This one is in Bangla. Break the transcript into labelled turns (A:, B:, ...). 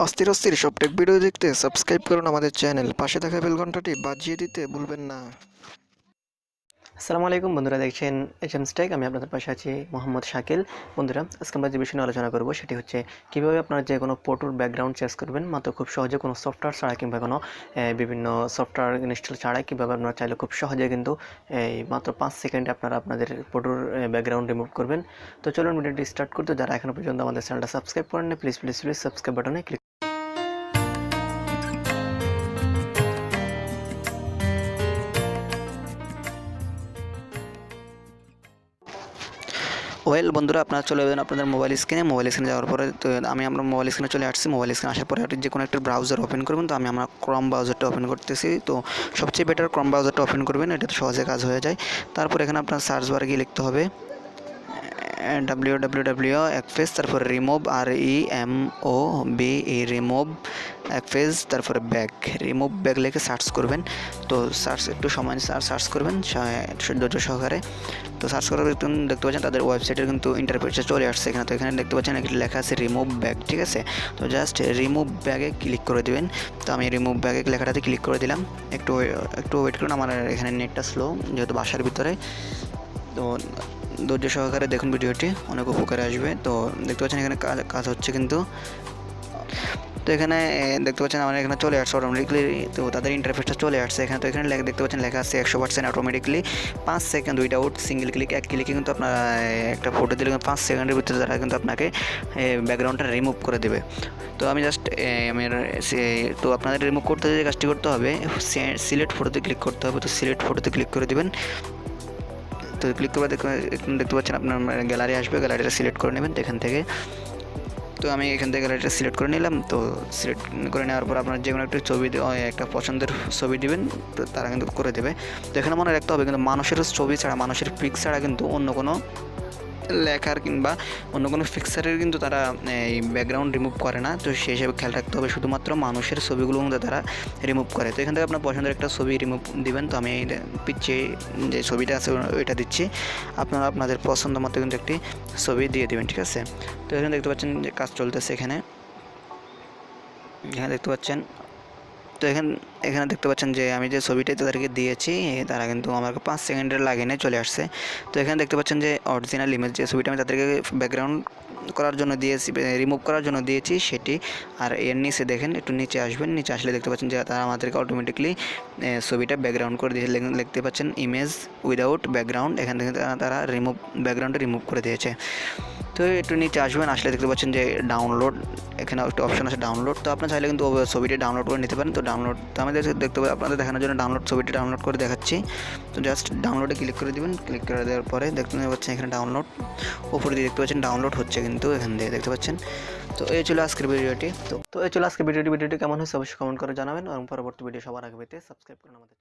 A: অস্থির অস্থির সব টেক ভিডিও দেখতে সাবস্ক্রাইব করুন আমাদের চ্যানেল, পাশে থাকা বেল ঘন্টাটি বাজিয়ে দিতে ভুলবেন না।
B: আসসালামু আলাইকুম বন্ধুরা, দেখছেন এইচএমস টেক। আমি আপনাদের পাশে আছি মোহাম্মদ শাকিল। বন্ধুরা, আজকে আমরা যে বিষয় নিয়ে আলোচনা করব সেটি হচ্ছে কীভাবে আপনারা যে কোনো ফটোর ব্যাকগ্রাউন্ড চেঞ্জ করবেন মাত্র খুব সহজে, কোনো সফটওয়্যার ছাড়া কিংবা কোনো বিভিন্ন সফটওয়্যার ইনস্টল ছাড়াই কীভাবে আপনারা চাইলে খুব সহজে কিন্তু এই মাত্র 5 সেকেন্ডে আপনারা আপনাদের ফটোর ব্যাকগ্রাউন্ড রিমুভ করবেন। তো চলুন ভিডিওটি স্টার্ট করতে। যারা এখনো পর্যন্ত আমাদের চ্যানেলটা সাবস্ক্রাইব করেন না, প্লিজ প্লিজ প্লিজ সাবস্ক্রাইব বাটনে ক্লিক।
A: বন্ধুরা, আপনারা চলে যাবেন আপনাদের মোবাইল স্ক্রিনে যাওয়ার পরে তো আমরা মোবাইল স্ক্রিনে চলে আসছি। মোবাইল স্ক্রিনে আসার পরে যে কোনো একটা ব্রাউজার ওপেন করবেন। তো আমরা ক্রোম ব্রাউজারটা ওপেন করতেছি। তো সবচেয়ে বেটার ক্রোম ব্রাউজারটা ওপেন করবেন, এটা তো সহজে কাজ হয়ে যায়। তারপর এখানে আপনার সার্চ বারে গিয়ে লিখতে হবে www একফেজ, তারপর রিমুভ REMOV রিমুভ একফেজ, তারপরে ব্যাক রিমুভ ব্যাক লিখে সার্চ করবেন। তো সার্চ একটু সময় সার্চ করবেন ধৈর্য সহকারে। তো সার্চ করার দেখতে পাচ্ছেন তাদের ওয়েবসাইটের কিন্তু ইন্টারফেসে চলে আসছে এখানে। তো এখানে দেখতে পাচ্ছেন একটি লেখা আছে রিমুভ ব্যাক, ঠিক আছে। তো জাস্ট রিমুভ ব্যাগে ক্লিক করে দেবেন। তো আমি রিমুভ ব্যাগে লেখাটাতে ক্লিক করে দিলাম। একটু ওয়েট করুন, আমার এখানে নেটটা স্লো যেহেতু বাসার ভিতরে। তো ধৈর্য সহকারে দেখুন, ভিডিওটি অনেক উপকারে আসবে। তো দেখতে পাচ্ছেন এখানে কাজ হচ্ছে কিন্তু। তো এখানে দেখতে পাচ্ছেন আমার এখানে চলে আসছে অটোমেটিকলি। তো তাদের ইন্টারফেসটা চলে আসছে এখানে। তো এখানে দেখতে পাচ্ছেন লেখা আছে 100% automatically 5 second without single click. এক ক্লিকে কিন্তু আপনার একটা ফটো দিলে 5 সেকেন্ডের ভিতরে তারা কিন্তু আপনাকে ব্যাকগ্রাউন্ডটা রিমুভ করে দেবে। তো আমি জাস্ট তো আপনাদের রিমুভ করতে যে কাজটি করতে হবে, সিলেক্ট ফটোতে ক্লিক করতে হবে। তো সিলেক্ট ফটোতে ক্লিক করে দেবেন। তো ক্লিক করে দেখতে পাচ্ছেন আপনার গ্যালারি আসবে, গ্যালারিটা সিলেক্ট করে নেবেন এখান থেকে। তো আমি এখান থেকে গ্যালারিটা সিলেক্ট করে নিলাম। তো সিলেক্ট করে নেওয়ার পর আপনার যে কোনো একটা ছবি একটা পছন্দের ছবি দিবেন, তো তারা কিন্তু করে দেবে। তো এখানে মনে রাখতে হবে কিন্তু মানুষের ছবি ছাড়া, মানুষের পিক ছাড়া কিন্তু অন্য কোনো লেখার কিংবা অন্য কোনো ফিক্সারের কিন্তু তারা এই ব্যাকগ্রাউন্ড রিমুভ করে না। তো সেই হিসেবে খেয়াল রাখতে হবে, শুধুমাত্র মানুষের ছবিগুলো কিন্তু তারা রিমুভ করে। তো এখান থেকে আপনার পছন্দের একটা ছবি রিমুভ দিবেন। তো আমি পিচ্ছে যে ছবিটা আছে ওইটা দিচ্ছি, আপনারা আপনাদের পছন্দ মতো কিন্তু একটি ছবি দিয়ে দেবেন, ঠিক আছে। তো এখানে দেখতে পাচ্ছেন যে কাজ চলতেছে এখানে দেখতে পাচ্ছেন। তো এখানে দেখতে পাচ্ছেন যে আমি যে ছবিটা তাদেরকে দিয়েছি, তারা কিন্তু আমাকে 5 সেকেন্ডের লাগিয়ে চলে আসছে। তো এখানে দেখতে পাচ্ছেন যে অরিজিনাল ইমেজ যে ছবিটা আমি তাদেরকে ব্যাকগ্রাউন্ড করার জন্য দিয়েছি, রিমুভ করার জন্য দিয়েছি সেটি। আর এর নিচে দেখেন, একটু নিচে আসবেন, নিচে আসলে দেখতে পাচ্ছেন যে তারা আমাদেরকে অটোমেটিকলি ছবিটা ব্যাকগ্রাউন্ড করে দিয়েছে। দেখতে পাচ্ছেন ইমেজ উইদাউট ব্যাকগ্রাউন্ড, এখান থেকে তারা ব্যাকগ্রাউন্ডে রিমুভ করে দিয়েছে। তো একটু নিচে আসবেন, আসলে দেখতে পাচ্ছেন যে ডাউনলোড, এখানে একটা অপশন আছে ডাউনলোড। তো আপনার চাইলে কিন্তু ছবিটি ডাউনলোড করে নিতে পারেন। তো ডাউনলোড, তো আমি দেখতে পাই আপনাদের দেখানোর জন্য ছবিটি ডাউনলোড করে দেখাচ্ছি। তো জাস্ট ডাউনলোডে ক্লিক করে দেবেন। ক্লিক করে দেওয়ার পরে দেখতে পাচ্ছেন এখানে ডাউনলোড, উপরে দিয়ে দেখতে পাচ্ছেন ডাউনলোড হচ্ছে কিন্তু এখান দিয়ে দেখতে পাচ্ছেন। তো এই ছিল আজকের ভিডিওটি। তো এই ছিল আজকের ভিডিওটি কেমন হয়েছে অবশ্যই কমেন্ট করে জানাবেন, এবং পরবর্তী ভিডিও সবার আগে পেতে সাবস্ক্রাইব করুন আমাদের।